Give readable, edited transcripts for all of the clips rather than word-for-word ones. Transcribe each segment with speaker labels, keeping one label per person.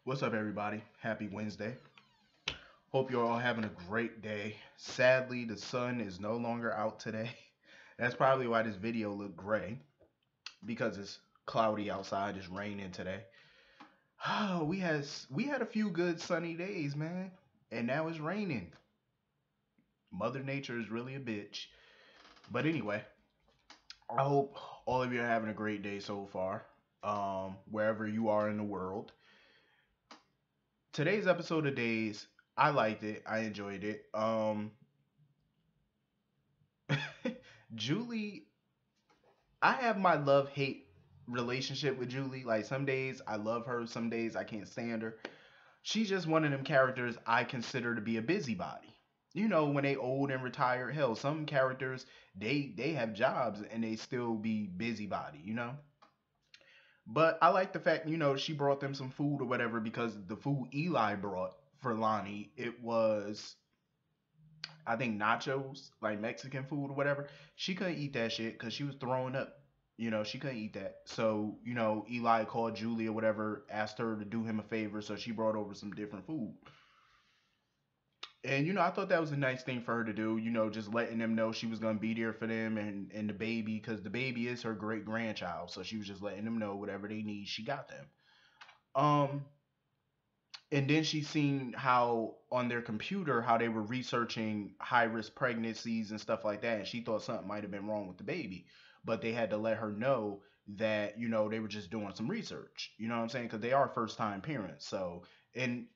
Speaker 1: What's up, everybody? Happy Wednesday. Hope you're all having a great day. Sadly, the sun is no longer out today. That's probably why this video looked gray because it's cloudy outside. It's raining today. We had a few good sunny days, man, and now it's raining. Mother Nature is really a bitch. But anyway, I hope all of you are having a great day so far, wherever you are in the world. Today's episode of Days, I liked it. I enjoyed it. Julie, I have my love hate relationship with Julie. Like some days I love her, some days I can't stand her. She's just one of them characters I consider to be a busybody. You know, when they old and retired, hell, some characters they have jobs and they still be busybody, you know? But I like the fact, she brought them some food or whatever because the food Eli brought for Lonnie, it was I think nachos, like Mexican food or whatever. She couldn't eat that shit because she was throwing up. She couldn't eat that. So, Eli called Julie or whatever, asked her to do him a favor, so she brought over some different food. And I thought that was a nice thing for her to do. Just letting them know she was gonna be there for them and the baby, because the baby is her great grandchild. So she was just letting them know whatever they need, she got them. Um, and then she seen how on their computer how they were researching high risk pregnancies and stuff like that, and she thought something might have been wrong with the baby, but they had to let her know that they were just doing some research. You know what I'm saying? Because they are first time parents. So, and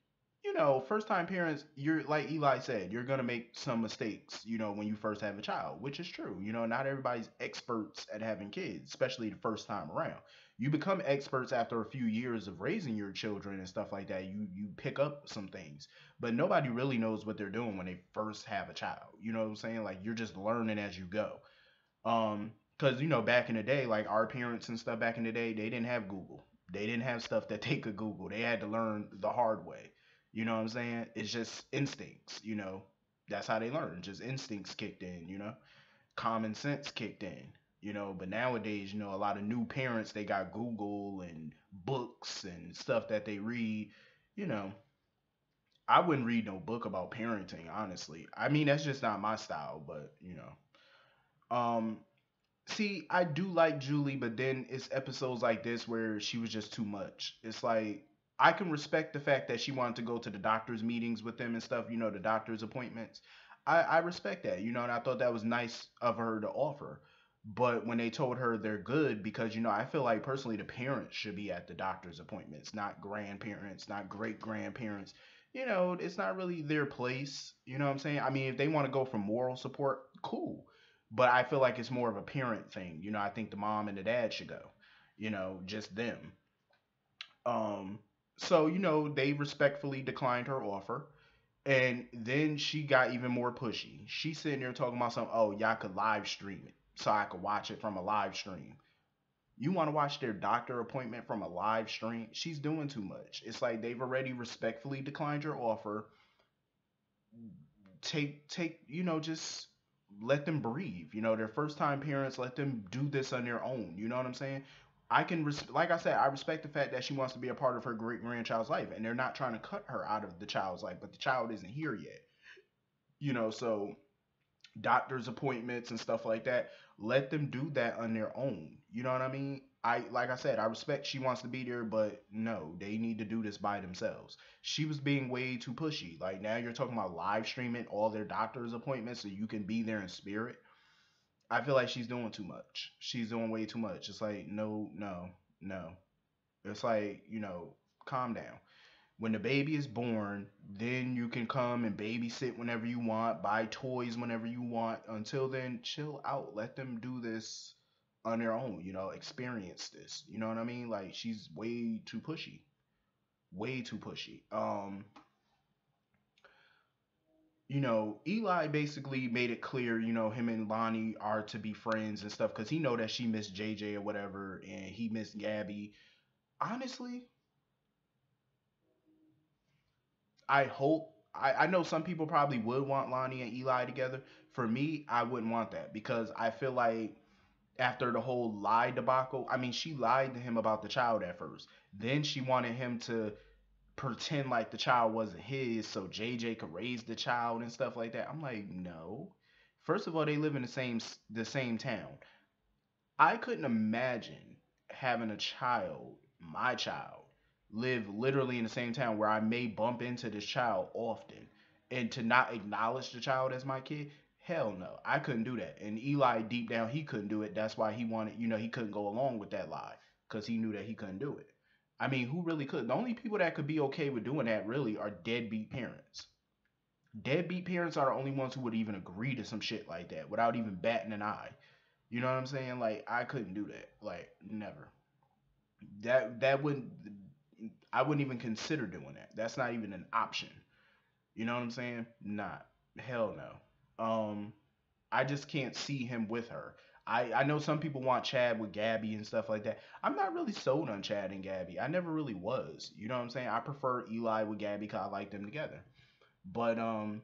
Speaker 1: first time parents, you're like Eli said, you're gonna make some mistakes, when you first have a child, which is true. Not everybody's experts at having kids, especially the first time around. You become experts after a few years of raising your children and stuff like that. You pick up some things, but nobody really knows what they're doing when they first have a child. You know what I'm saying? Like you're just learning as you go. Because back in the day, like our parents and stuff back in the day, they didn't have Google. They didn't have stuff that they could Google. They had to learn the hard way. You know what I'm saying? It's just instincts. That's how they learn. Just instincts kicked in. Common sense kicked in. But nowadays, a lot of new parents, they got Google and books and stuff that they read. You know, I wouldn't read no book about parenting, honestly. I mean, that's just not my style, but Um, see, I do like Julie, but then it's episodes like this where she was just too much. It's like I can respect the fact that she wanted to go to the doctor's meetings with them and stuff, the doctor's appointments. I respect that, and I thought that was nice of her to offer. But when they told her they're good, because, I feel like personally the parents should be at the doctor's appointments, not grandparents, not great grandparents. It's not really their place. You know what I'm saying? I mean, if they want to go for moral support, cool, but I feel like it's more of a parent thing. I think the mom and the dad should go. Just them. Um, so they respectfully declined her offer, and then she got even more pushy. She's sitting there talking about something. Oh, y'all could live stream it, so I could watch it from a live stream. You want to watch their doctor appointment from a live stream? She's doing too much. It's like they've already respectfully declined your offer. Take just let them breathe. They're first time parents. Let them do this on their own. You know what I'm saying? Like I said, I respect the fact that she wants to be a part of her great grandchild's life, and they're not trying to cut her out of the child's life, but the child isn't here yet. So doctor's appointments and stuff like that, let them do that on their own. You know what I mean? Like I said, I respect she wants to be there, but no, they need to do this by themselves. She was being way too pushy. Like now you're talking about live streaming all their doctor's appointments so you can be there in spirit. I feel like she's doing too much. She's doing way too much. It's like no, no, no. It's like, calm down. When the baby is born, then you can come and babysit whenever you want, buy toys whenever you want. Until then, chill out. Let them do this on their own, experience this. You know what I mean? Like she's way too pushy. Way too pushy. Eli basically made it clear, him and Lonnie are to be friends and stuff because he know that she missed JJ or whatever and he missed Gabby. Honestly, I hope I know some people probably would want Lonnie and Eli together. For me, I wouldn't want that because I feel like after the whole lie debacle, I mean, she lied to him about the child at first. Then she wanted him to pretend like the child wasn't his so JJ could raise the child and stuff like that. I'm like, no. First of all, they live in the same town. I couldn't imagine having a child, my child, live literally in the same town where I may bump into this child often and to not acknowledge the child as my kid. Hell no, I couldn't do that. And Eli, deep down, he couldn't do it. That's why he wanted, he couldn't go along with that lie because he knew that he couldn't do it. I mean, who really could? The only people that could be okay with doing that really are deadbeat parents. Deadbeat parents are the only ones who would even agree to some shit like that without even batting an eye. You know what I'm saying? Like I couldn't do that. Like never. That wouldn't. I wouldn't even consider doing that. That's not even an option. You know what I'm saying? Not. Hell no. I just can't see him with her. I know some people want Chad with Gabby and stuff like that. I'm not really sold on Chad and Gabby. I never really was. You know what I'm saying? I prefer Eli with Gabby because I like them together. But I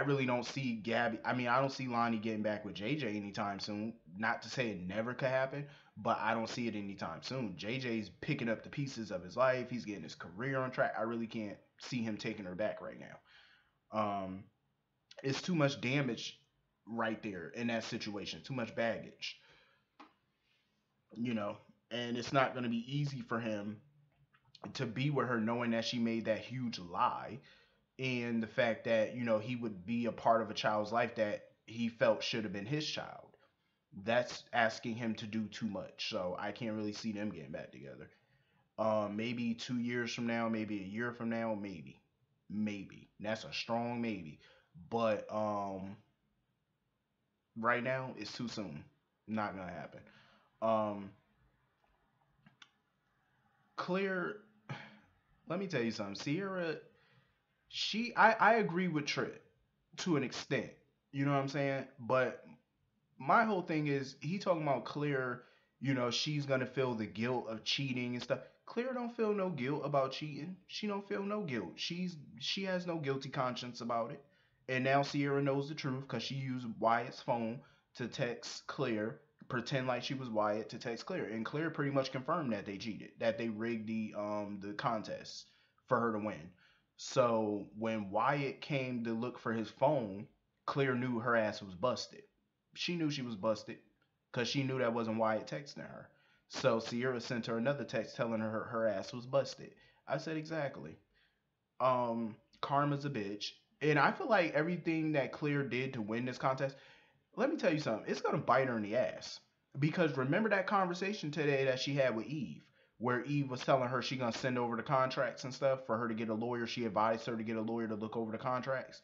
Speaker 1: really don't see Gabby. I mean, I don't see Lonnie getting back with JJ anytime soon. Not to say it never could happen, but I don't see it anytime soon. JJ's picking up the pieces of his life. He's getting his career on track. I really can't see him taking her back right now. It's too much damage right there in that situation. Too much baggage, you know. And it's not going to be easy for him to be with her knowing that she made that huge lie and the fact that he would be a part of a child's life that he felt should have been his child. That's asking him to do too much, so I can't really see them getting back together. Maybe 2 years from now, maybe a year from now, maybe that's a strong maybe, but right now it's too soon. Not gonna happen. um Clear, let me tell you something. Sierra, I agree with Trent to an extent. You know what I'm saying? But my whole thing is he talking about Clear, she's gonna feel the guilt of cheating and stuff. Clear don't feel no guilt about cheating. She don't feel no guilt. She has no guilty conscience about it. And now Sierra knows the truth because she used Wyatt's phone to text Clear, pretend like she was Wyatt to text Clear, and Clear pretty much confirmed that they cheated, that they rigged the contest for her to win. So when Wyatt came to look for his phone, Clear knew her ass was busted. She knew she was busted because she knew that wasn't Wyatt texting her. So Sierra sent her another text telling her ass was busted. I said exactly. Karma's a bitch, and I feel like everything that Clear did to win this contest. Let me tell you something. It's gonna bite her in the ass because remember that conversation today that she had with Eve, where Eve was telling her she gonna send over the contracts and stuff for her to get a lawyer. She advised her to get a lawyer to look over the contracts.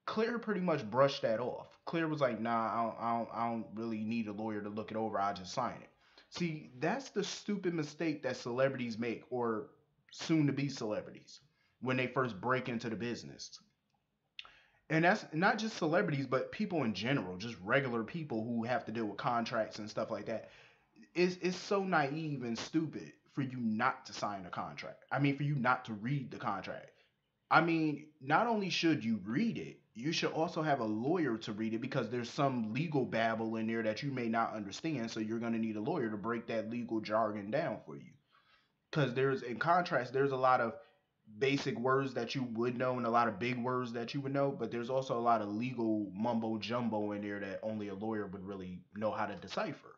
Speaker 1: Claire pretty much brushed that off. Claire was like, "Nah, I don't really need a lawyer to look it over. I just sign it." See, that's the stupid mistake that celebrities make, or soon to be celebrities, when they first break into the business. And that's not just celebrities, but people in general, just regular people who have to deal with contracts and stuff like that. It's so naive and stupid for you not to sign a contract. I mean, for you not to read the contract. I mean, not only should you read it, you should also have a lawyer to read it because there's some legal babble in there that you may not understand. So you're going to need a lawyer to break that legal jargon down for you. Because in contrast, there's a lot of basic words that you would know and a lot of big words that you would know, but there's also a lot of legal mumbo jumbo in there that only a lawyer would really know how to decipher.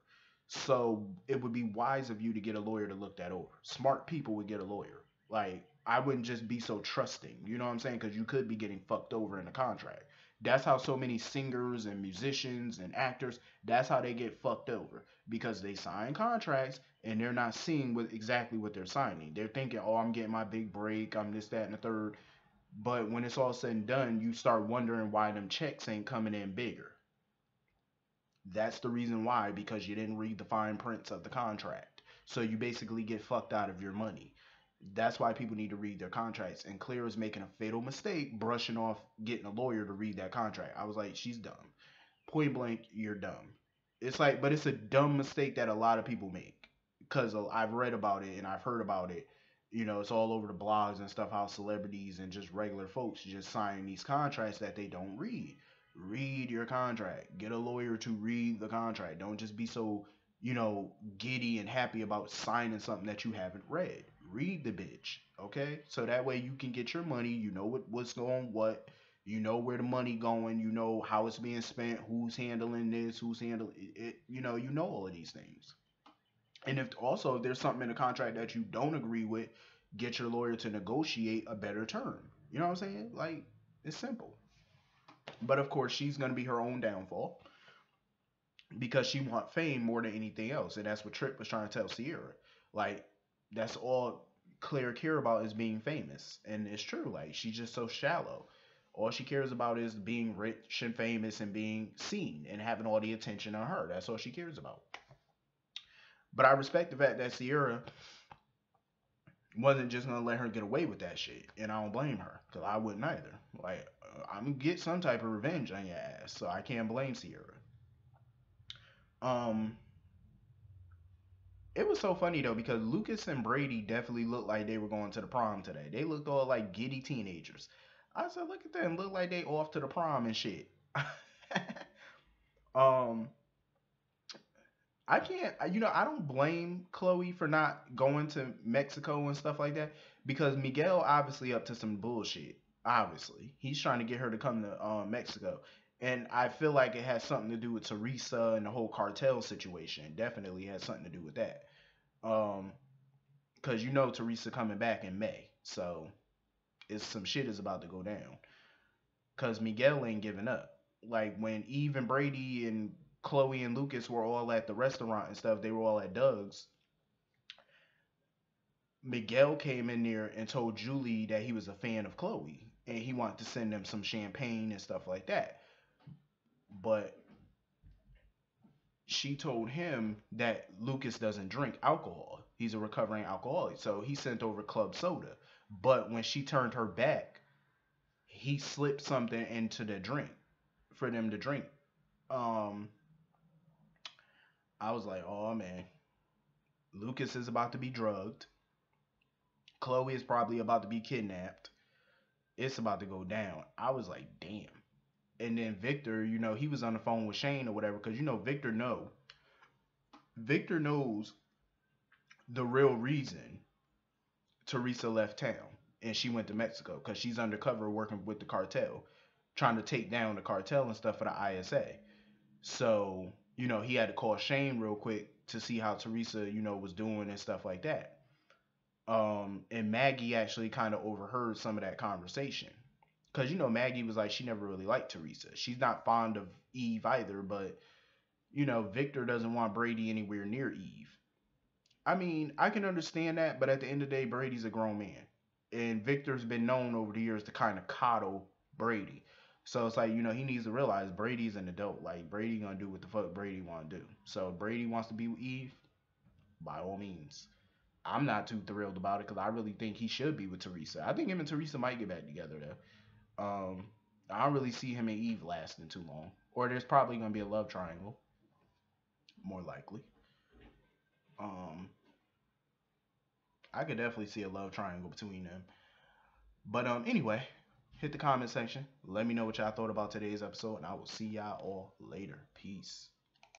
Speaker 1: So it would be wise of you to get a lawyer to look that over. Smart people would get a lawyer. Like, I wouldn't just be so trusting, you know what I'm saying? Because you could be getting fucked over in a contract. That's how so many singers and musicians and actors, that's how they get fucked over because they sign contracts and they're not seeing exactly what they're signing. They're thinking, "Oh, I'm getting my big break. I'm this, that, and the third." But when it's all said and done, you start wondering why them checks ain't coming in bigger. That's the reason why, because you didn't read the fine prints of the contract. So you basically get fucked out of your money. That's why people need to read their contracts. And Clear is making a fatal mistake brushing off getting a lawyer to read that contract. I was like, she's dumb. Point blank, you're dumb. It's like, but it's a dumb mistake that a lot of people make because I've read about it and I've heard about it. It's all over the blogs and stuff how celebrities and just regular folks just sign these contracts that they don't read. Read your contract. Get a lawyer to read the contract. Don't just be so, giddy and happy about signing something that you haven't read. read the bitch, okay? So that way you can get your money. You know what's going what. You know where the money going. You know how it's being spent. Who's handling this? Who's handling it? You know all of these things. And if also if there's something in the contract that you don't agree with, get your lawyer to negotiate a better term. You know what I'm saying? Like it's simple. But of course, she's gonna be her own downfall because she want fame more than anything else, and that's what Tripp was trying to tell Sierra. Like that's all Claire care about is being famous, and it's true. Like she's just so shallow. All she cares about is being rich and famous and being seen and having all the attention on her. That's all she cares about. But I respect the fact that Sierra wasn't just gonna let her get away with that shit, and I don't blame her because I wouldn't either. Like I'm gonna get some type of revenge on your ass, so I can't blame Sierra. Um, it was so funny though because Lucas and Brady definitely looked like they were going to the prom today. They looked all like giddy teenagers. I said, look at them, look like they off to the prom and shit. um, I can't, I don't blame Chloe for not going to Mexico and stuff like that because Miguel obviously up to some bullshit. Obviously, he's trying to get her to come to Mexico, and I feel like it has something to do with Teresa and the whole cartel situation. Definitely has something to do with that. Um, because Teresa coming back in May, so it's some shit is about to go down. Because Miguel ain't giving up. Like when Eve and Brady and Chloe and Lucas were all at the restaurant and stuff, they were all at Doug's. Miguel came in there and told Julie that he was a fan of Chloe and he wanted to send them some champagne and stuff like that. But she told him that Lucas doesn't drink alcohol. He's a recovering alcoholic. So he sent over club soda. But when she turned her back, he slipped something into the drink for them to drink. Um, I was like, oh man, Lucas is about to be drugged. Chloe is probably about to be kidnapped. It's about to go down. I was like, damn. And then Victor, he was on the phone with Shane or whatever, because Victor knows the real reason Teresa left town and she went to Mexico because she's undercover working with the cartel, trying to take down the cartel and stuff for the ISA. So, he had to call Shane real quick to see how Teresa, was doing and stuff like that. And Maggie actually kind of overheard some of that conversation. Because, Maggie was like, she never really liked Teresa. She's not fond of Eve either, but, Victor doesn't want Brady anywhere near Eve. I mean, I can understand that, but at the end of the day, Brady's a grown man. And Victor's been known over the years to kind of coddle Brady. So it's like, he needs to realize Brady's an adult. Like, Brady gonna do what the fuck Brady wanna do. So if Brady wants to be with Eve, by all means. I'm not too thrilled about it because I really think he should be with Teresa. I think him and Teresa might get back together though. I don't really see him and Eve lasting too long. Or there's probably gonna be a love triangle, more likely. Um, I could definitely see a love triangle between them. But anyway, hit the comment section. Let me know what y'all thought about today's episode, and I will see y'all all later. Peace.